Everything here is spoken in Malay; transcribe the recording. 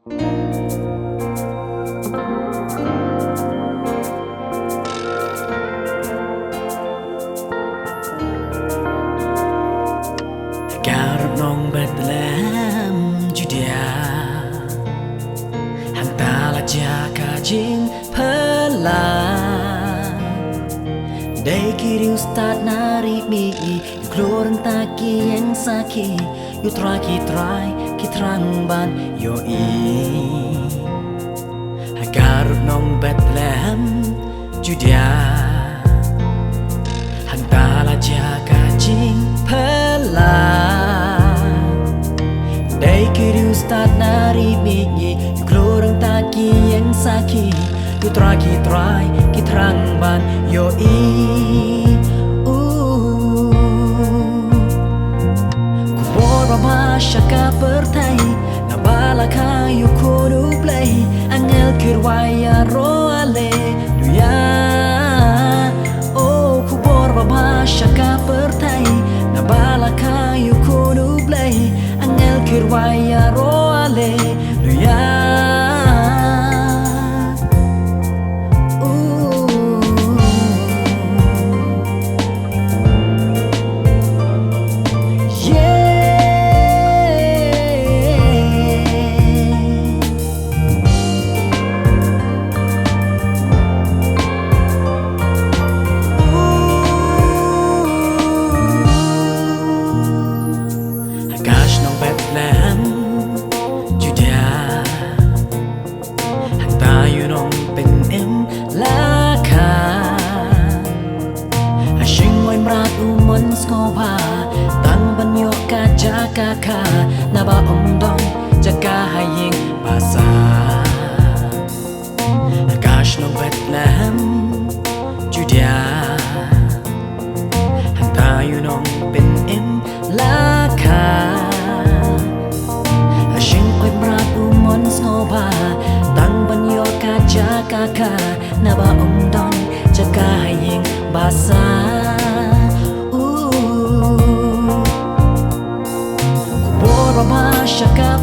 Garap nong Bethlehem, Judea, Hantala jaka jing pelan. Day kiri ustad nari migi, Gloren taki yang saki, Yutra kitrang ban yo i. Garap nong Bethlehem, Judea, Hantala jaka jing pelan. Day kiri ustad nari migi, Gloren taki yang saki, Yutra kitrang ban yo i. Shaka pertai na bala kayu kodu play angel kirwaya roale luya. Oh kubor baba shaka pertai na bala kayu kodu play angel kirwaya roale luya. Bethlehem, Judea, Hantayo nong penim laka. Ashing mo'y mrat umon skopa, Tang banyo ka jaka ka, Naba omdong jaka haying basa. Agash nong Bethlehem, Judea, Hantayo nong penim laka. Tang banyo ka jaka ka naba umdon jaka haying basa. Kubor ba siya ka